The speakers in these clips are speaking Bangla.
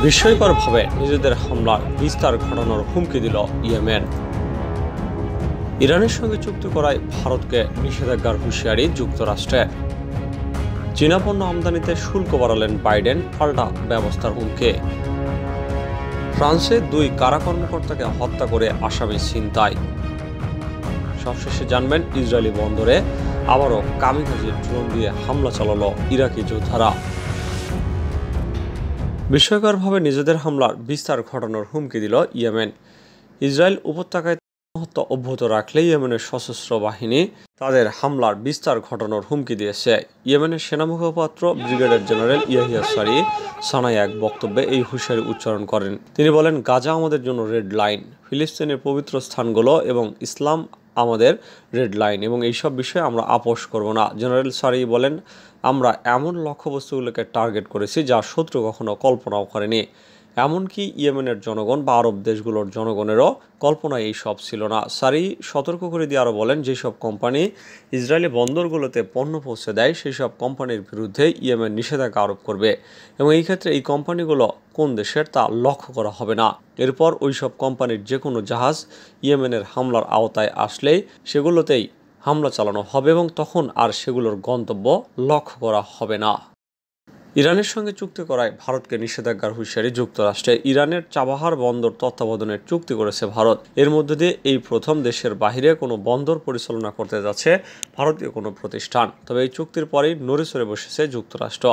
বিস্ময়করভাবে নিজেদের হামলার বিস্তার ঘটানোর হুমকি দিল ইয়েমেন। ইরানের সঙ্গে চুক্তি করায় ভারতকে নিষেধাজ্ঞার হুঁশিয়ারি যুক্তরাষ্ট্রের। চীনা পণ্য আমদানিতে শুল্ক বাড়ালেন বাইডেন, পাল্টা ব্যবস্থার হুমকি। ফ্রান্সে 2 কারা কর্মকর্তাকে হত্যা করে আসামি ছিনতাই। সবশেষে জানবেন ইসরায়েলি বন্দরে আবারও কামিকাজি ড্রোন দিয়ে হামলা চালালো ইরাকি যোদ্ধারা। বিস্ময়করভাবে নিজেদের হামলার বিস্তার ঘটানোর হুমকি দিল ইয়েমেন। ইসরায়েল উপত্যকায় হত্যা অব্যাহত রাখলে ইয়েমেনের সশস্ত্র বাহিনী তাদের হামলার বিস্তার ঘটানোর হুমকি দিয়েছে। ইয়েমেনের সেনা মুখপাত্র ব্রিগেডিয়ার জেনারেল ইয়াহিয়া সারি সানায় এক বক্তব্যে এই হুঁশিয়ারি উচ্চারণ করেন। তিনি বলেন, গাজা আমাদের জন্য রেড লাইন, ফিলিস্তিনের পবিত্র স্থানগুলো এবং ইসলাম আমাদের রেড লাইন, এবং এইসব বিষয়ে আমরা আপোষ করব না। জেনারেল সারি বলেন, আমরা এমন লক্ষ্যবস্তুগুলোকে টার্গেট করেছি যা শত্রু কখনো কল্পনাও করেনি। এমনকি ইয়েমেনের জনগণ বা আরব দেশগুলোর জনগণেরও কল্পনায় এই সব ছিল না। সারি সতর্ক করে দিয়ে আরও বলেন, যেসব কোম্পানি ইসরায়েলি বন্দরগুলোতে পণ্য পৌঁছে দেয় সেই সব কোম্পানির বিরুদ্ধে ইয়েমেন নিষেধাজ্ঞা আরোপ করবে, এবং এই ক্ষেত্রে এই কোম্পানিগুলো কোন দেশের তা লক্ষ্য করা হবে না। এরপর ওই সব কোম্পানির যে কোনো জাহাজ ইয়েমেনের হামলার আওতায় আসলেই সেগুলোতেই হামলা চালানো হবে, এবং তখন আর সেগুলোর গন্তব্য লক্ষ্য করা হবে না। ইরানের সঙ্গে চুক্তি করায় ভারতকে নিষেধাজ্ঞার হুঁশিয়ারি যুক্তরাষ্ট্রে। ইরানের চাবাহার বন্দর তত্ত্বাবধানের চুক্তি করেছে ভারত। এর মধ্য দিয়ে এই প্রথম দেশের বাইরে কোনো বন্দর পরিচালনা করতে যাচ্ছে ভারতীয় কোনো প্রতিষ্ঠান। তবে এই চুক্তির পরেই নড়েচড়ে বসেছে যুক্তরাষ্ট্র,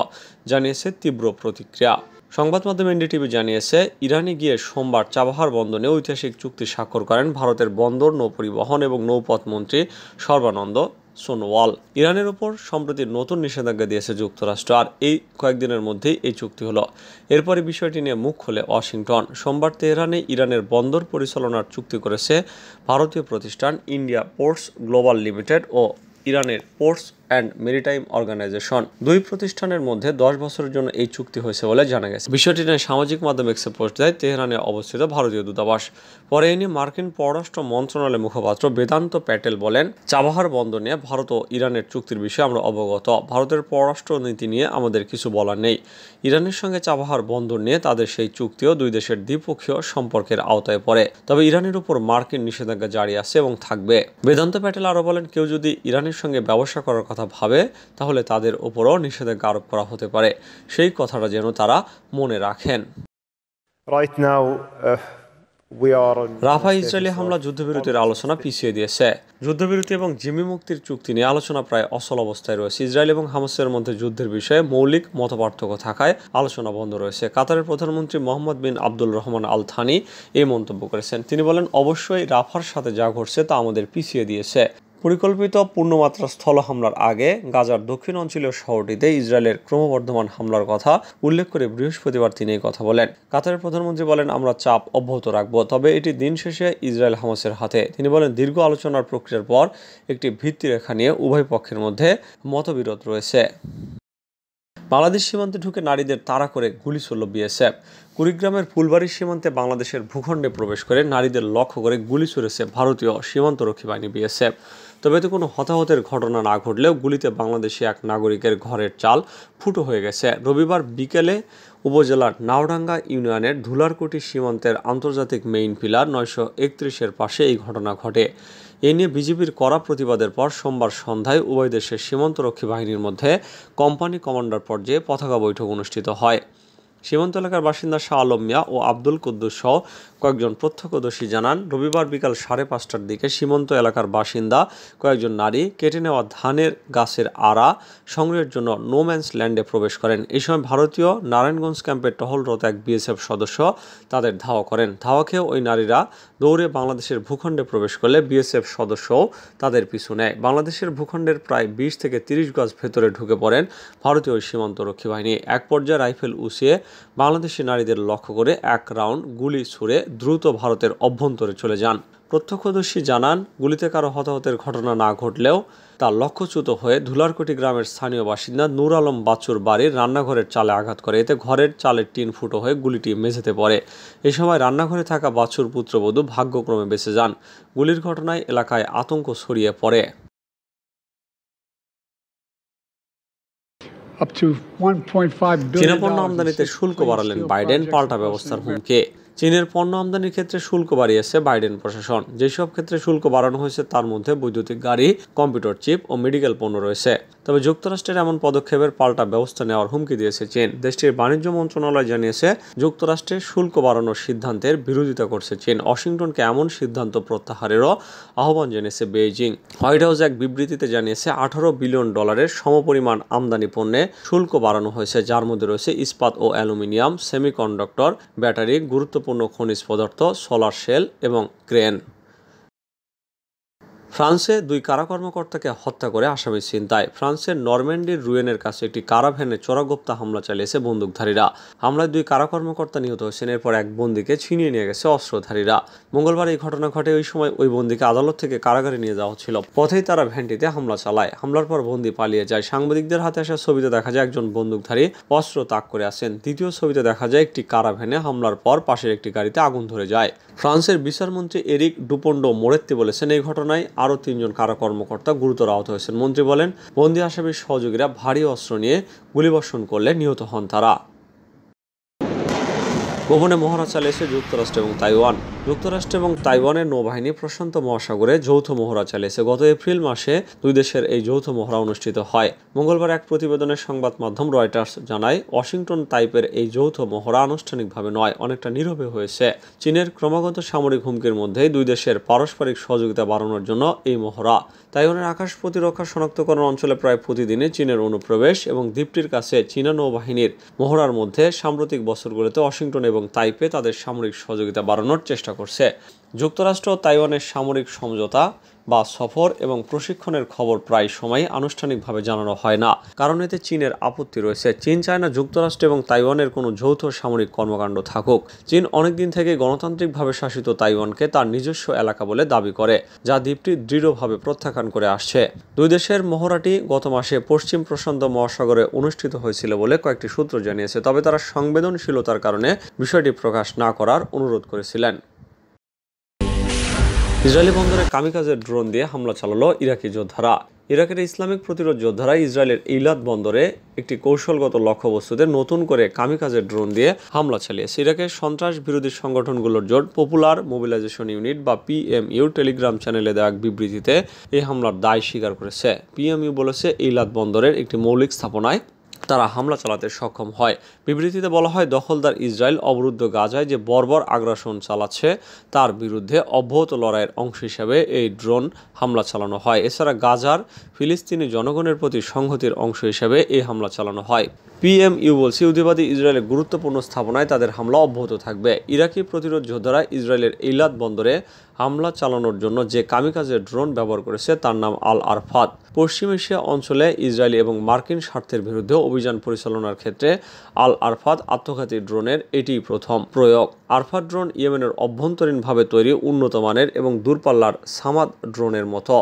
জানিয়েছে তীব্র প্রতিক্রিয়া। সংবাদ মাধ্যম এনডিটিভি জানিয়েছে, ইরানে গিয়ে সোমবার চাবাহার বন্দরে ঐতিহাসিক চুক্তি স্বাক্ষর করেন ভারতের বন্দর, নৌপরিবহন এবং নৌপথ মন্ত্রী সর্বানন্দ সোনোয়াল। ইরানের উপর সম্প্রতি নতুন নিষেধাজ্ঞা দিয়েছে যুক্তরাষ্ট্র, আর এই কয়েকদিনের মধ্যেই এই চুক্তি হলো। এরপরে বিষয়টি নিয়ে মুখ খোলে ওয়াশিংটন। সোমবার তেহরানে ইরানের বন্দর পরিচালনার চুক্তি করেছে ভারতীয় প্রতিষ্ঠান ইন্ডিয়া পোর্টস গ্লোবাল লিমিটেড ও ইরানের পোর্টস অ্যান্ড মেরিটাইম অর্গানাইজেশন। 2 প্রতিষ্ঠানের মধ্যে 10 বছরের জন্য এই চুক্তি হয়েছে বলে জানা গেছে। বিষয়টি নিয়ে সামাজিক মাধ্যমে এক্সে পোস্ট দেয় তেহরানে অবস্থিত ভারতীয় দূতাবাস। পরে এ নিয়ে মার্কিন পররাষ্ট্র মন্ত্রণালয়ের মুখপাত্র বেদান্ত প্যাটেল বলেন, চাবাহার বন্দর নিয়ে ভারত ও ইরানের চুক্তির বিষয়ে আমরা অবগত। ভারতের পররাষ্ট্র নীতি নিয়ে আমাদের কিছু বলার নেই। ইরানের সঙ্গে চাবাহার বন্দর নিয়ে তাদের সেই চুক্তিও 2 দেশের দ্বিপক্ষীয় সম্পর্কের আওতায় পড়ে। তবে ইরানের উপর মার্কিন নিষেধাজ্ঞা জারি আছে এবং থাকবে। বেদান্ত প্যাটেল আরও বলেন, কেউ যদি ইরানের সঙ্গে ব্যবসা করার কথা ভাবে তাহলে তাদের উপরও নিষেধাজ্ঞা আরোপ করা হতে পারে। সেই কথাটা যেন তারা মনে রাখেন। রাফা ইসরায়েলি হামলা যুদ্ধবিরতির আলোচনা পিছিয়ে দিয়েছে। যুদ্ধবিরতি এবং জিম্মি মুক্তির চুক্তি নিয়ে আলোচনা প্রায় অচল অবস্থায় রয়েছে। ইসরায়েল এবং হামাসের মধ্যে যুদ্ধের বিষয়ে মৌলিক মতপার্থক্য থাকায় আলোচনা বন্ধ রয়েছে। কাতারের প্রধানমন্ত্রী মোহাম্মদ বিন আব্দুল রহমান আল থানি এই মন্তব্য করেছেন। তিনি বলেন, অবশ্যই রাফার সাথে যা ঘটছে তা আমাদের পিছিয়ে দিয়েছে। পরিকল্পিত পূর্ণমাত্রা স্থল হামলার আগে গাজার দক্ষিণ অঞ্চলীয় শহরটিতে ইসরায়েলের ক্রমবর্ধমান হামলার কথা উল্লেখ করে বৃহস্পতিবার তিনি এই কথা বলেন। কাতারের প্রধানমন্ত্রী বলেন, আমরা চাপ অব্যাহত রাখব, তবে এটি দিন শেষে ইসরায়েল হামাসের হাতে। তিনি বলেন, দীর্ঘ আলোচনার প্রক্রিয়ার পর একটি ভিত্তিরেখা নিয়ে উভয় পক্ষের মধ্যে মতবিরোধ রয়েছে। বাংলাদেশ সীমান্তে ঢুকে নারীদের তাড়া করে গুলি ছুড়ল বিএসএফ। কুড়িগ্রামের ফুলবাড়ির সীমান্তে বাংলাদেশের ভূখণ্ডে প্রবেশ করে নারীদের লক্ষ্য করে গুলি ছুড়েছে ভারতীয় সীমান্তরক্ষী বাহিনী বিএসএফ। তবে এতে কোনো হতাহতের ঘটনা না ঘটলেও গুলিতে বাংলাদেশি এক নাগরিকের ঘরের চাল ফুটো হয়ে গেছে। রবিবার বিকেলে উপজেলার নাওডাঙ্গা ইউনিয়নের ধুলারকুটি সীমান্তের আন্তর্জাতিক মেইন পিলার 931-এর পাশে এই ঘটনা ঘটে। এ নিয়ে বিজিবির কড়া প্রতিবাদের পর সোমবার সন্ধ্যায় উভয় দেশের সীমান্তরক্ষী বাহিনীর মধ্যে কোম্পানি কমান্ডার পর্যায়ে পতাকা বৈঠক অনুষ্ঠিত হয়। সীমান্ত এলাকার বাসিন্দা শাহ আলম মিয়া ও আব্দুল কুদ্দুস সহ কয়েকজন প্রত্যক্ষদর্শী জানান, রবিবার বিকাল 5:30টার দিকে সীমান্ত এলাকার বাসিন্দা কয়েকজন নারী কেটে নেওয়া ধানের গাছের আড়া সংগ্রহের জন্য নোম্যান্স ল্যান্ডে প্রবেশ করেন। এই সময় ভারতীয় নারায়ণগঞ্জ ক্যাম্পের টহলরত এক বিএসএফ সদস্য তাদের ধাওয়া করেন। ধাওয়া খেয়ে ওই নারীরা দৌড়ে বাংলাদেশের ভূখণ্ডে প্রবেশ করলে বিএসএফ সদস্যও তাদের পিছু নেয়। বাংলাদেশের ভূখণ্ডের প্রায় 20 থেকে 30 গজ ভেতরে ঢুকে পড়েন ভারতীয় সীমান্তরক্ষী বাহিনী। এক পর্যায়ে রাইফেল উঁচিয়ে বাংলাদেশি নারীদের লক্ষ্য করে এক রাউন্ড গুলি ছুড়ে দ্রুত ভারতের অভ্যন্তরে চলে যান। প্রত্যক্ষদর্শী জানান, গুলিতে কারো হতাহতের ঘটনা না ঘটলেও তা লক্ষ্যচ্যুত হয়ে ধুলারকুটি গ্রামের স্থানীয় বাসিন্দা নূর আলম বাচ্চুর বাড়ির রান্নাঘরের চালে আঘাত করে। এতে ঘরের চালের টিন ফুটো হয়ে গুলিটি মেঝেতে পড়ে। এই সময় রান্নাঘরে থাকা বাচ্চুর পুত্রবধূ ভাগ্যক্রমে বেঁচে যান। গুলির ঘটনায় এলাকায় আতঙ্ক ছড়িয়ে পড়ে। up to $1.5 billion. চীনা পণ্য আমদানিতে শুল্ক বাড়ালেন বাইডেন, পাল্টা ব্যবস্থার হুমকি। চীনের পণ্য আমদানির ক্ষেত্রে শুল্ক বাড়িয়েছে বাইডেন প্রশাসন। যেসব ক্ষেত্রে শুল্ক বাড়ানো হয়েছে তার মধ্যে বৈদ্যুতিক গাড়ি, কম্পিউটার চিপ ও মেডিকেল পণ্য রয়েছে। তবে যুক্তরাষ্ট্রের এমন পদক্ষেপের পাল্টা ব্যবস্থা নেওয়ার হুমকি দিয়েছে চীন। দেশটির বাণিজ্য মন্ত্রণালয় জানিয়েছে, যুক্তরাষ্ট্রের শুল্ক বাড়ানোর সিদ্ধান্তের বিরোধিতা করছে চীন। ওয়াশিংটনকে এমন সিদ্ধান্ত প্রত্যাহারেরও আহ্বান জানিয়েছে বেইজিং। হোয়াইট হাউস এক বিবৃতিতে জানিয়েছে, $18 বিলিয়ন সমপরিমাণ আমদানি পণ্যে শুল্ক বাড়ানো হয়েছে, যার মধ্যে রয়েছে ইস্পাত ও অ্যালুমিনিয়াম, সেমিকন্ডাক্টর, ব্যাটারি, গুরুত্বপূর্ণ খনিজ পদার্থ, সোলার সেল এবং ক্রেন। ফ্রান্সে 2 কারা কর্মকর্তাকে হত্যা করে আসামি ছিনতাই। ফ্রান্সের নরম্যান্ডির রুয়েনের কাছে একটি কারাভ্যানে চোরাগোপ্তা হামলা চালিয়েছে বন্দুকধারীরা। হামলায় 2 কারা কর্মকর্তা নিহত হয়েছেন। এরপর এক বন্দীকে ছিনিয়ে নিয়ে গেছে অস্ত্রধারীরা। মঙ্গলবার এই ঘটনা ঘটে। ওই সময় ওই বন্দীকে আদালত থেকে কারাগারে নিয়ে যাওয়া হচ্ছিল। পথেই তারা ভ্যানটিতে হামলা চালায়। হামলার পর বন্দী পালিয়ে যায়। সাংবাদিকদের হাতে আসা ছবিতে দেখা যায় একজন বন্দুকধারী অস্ত্র তাক করে আছেন। দ্বিতীয় ছবিতে দেখা যায় একটি কারাভ্যানে হামলার পর পাশের একটি গাড়িতে আগুন ধরে যায়। ফ্রান্সের বিচারমন্ত্রী এরিক ডুপন্ডো মোরেত্তি বলেছেন, এই ঘটনায় আরও 3 জন কারা কর্মকর্তা গুরুতর আহত হয়েছেন। মন্ত্রী বলেন, বন্দী আসামির সহযোগীরা ভারী অস্ত্র নিয়ে গুলিবর্ষণ করলে নিহত হন তারা। গোপনে মহড়া চালিয়েছে যুক্তরাষ্ট্র এবং তাইওয়ান। যুক্তরাষ্ট্র এবং তাইওয়ানের নৌবাহিনী প্রশান্ত মহাসাগরে যৌথ মহড়া চালিয়েছে। গত এপ্রিল মাসে 2 দেশের এই যৌথ মহড়া অনুষ্ঠিত হয়। মঙ্গলবার এক প্রতিবেদনের সংবাদ মাধ্যম রয়টার্স জানায়, ওয়াশিংটন তাইপের এই যৌথ মহড়া আনুষ্ঠানিকভাবে নয়, অনেকটা নীরবে হয়েছে। চীনের ক্রমাগত সামরিক হুমকির মধ্যে 2 দেশের পারস্পরিক সহযোগিতা বাড়ানোর জন্য এই মহড়া। তাইওয়ানের আকাশ প্রতিরক্ষা শনাক্তকরণ অঞ্চলে প্রায় প্রতিদিনই চীনের অনুপ্রবেশ এবং দ্বীপটির কাছে চীনা নৌবাহিনীর মহড়ার মধ্যে সাম্প্রতিক বছরগুলোতে ওয়াশিংটন এবং তাইপে তাদের সামরিক সহযোগিতা বাড়ানোর চেষ্টা করছে। যুক্তরাষ্ট্র ও তাইওয়ানের সামরিক সমঝোতা বা সফর এবং প্রশিক্ষণের খবর প্রায় সময় আনুষ্ঠানিকভাবে জানানো হয় না, কারণ এতে চীনের আপত্তি রয়েছে। চীন চায় না যুক্তরাষ্ট্র এবং তাইওয়ানের কোনো যৌথ সামরিক কর্মকাণ্ড থাকুক। চীন অনেকদিন থেকে গণতান্ত্রিকভাবে শাসিত তাইওয়ানকে তার নিজস্ব এলাকা বলে দাবি করে, যা দ্বীপটি দৃঢ়ভাবে প্রত্যাখ্যান করে আসছে। 2 দেশের মহড়াটি গত মাসে পশ্চিম প্রশান্ত মহাসাগরে অনুষ্ঠিত হয়েছিল বলে কয়েকটি সূত্র জানিয়েছে, তবে তারা সংবেদনশীলতার কারণে বিষয়টি প্রকাশ না করার অনুরোধ করেছিলেন। ইসরায়েলি বন্দরে কামিকাজের ড্রোন দিয়ে হামলা চালালো ইরাকি যোদ্ধারা। ইরাকের ইসলামিক প্রতিরোধ যোদ্ধারা ইসরায়েলের ইলাদ বন্দরে একটি কৌশলগত লক্ষ্যবস্তুতে নতুন করে কামিকাজের ড্রোন দিয়ে হামলা চালিয়েছে। ইরাকের সন্ত্রাস বিরোধী সংগঠনগুলোর জোট পপুলার মোবিলাইজেশন ইউনিট বা PMU টেলিগ্রাম চ্যানেলে দেওয়া এক বিবৃতিতে এই হামলার দায় স্বীকার করেছে। PMU বলেছে, ইলাদ বন্দরের একটি মৌলিক স্থাপনায় তারা হামলা চালাতে সক্ষম হয়। বিবৃতিতে বলা হয়, দখলদার ইসরায়েল অবরুদ্ধ গাজায় যে বর্বর আগ্রাসন চালাচ্ছে তার বিরুদ্ধে অব্যাহত লড়াইয়ের অংশ হিসেবে এই ড্রোন হামলা চালানো হয়। এছাড়া গাজার ফিলিস্তিনি জনগণের প্রতি সংহতির অংশ হিসেবে এই হামলা চালানো হয়। PMU বলছে, ইহুদিবাদী ইসরায়েলের গুরুত্বপূর্ণ স্থাপনায় তাদের হামলা অব্যাহত থাকবে। ইরাকি প্রতিরোধ যোদ্ধারা ইসরায়েলের ইলাদ বন্দরে হামলা চালানোর জন্য যে কামিকাজের ড্রোন ব্যবহার করেছে তার নাম আল আরফাত। পশ্চিম এশিয়া অঞ্চলে ইসরায়েলি এবং মার্কিন স্বার্থের বিরুদ্ধে অভিযান পরিচালনার ক্ষেত্রে আল আরফাত আত্মঘাতী ড্রোনের এটিই প্রথম প্রয়োগ। আরফাত ড্রোন ইয়েমেনের অভ্যন্তরীণভাবে তৈরি উন্নত মানের এবং দূরপাল্লার সামাদ ড্রোনের মতো।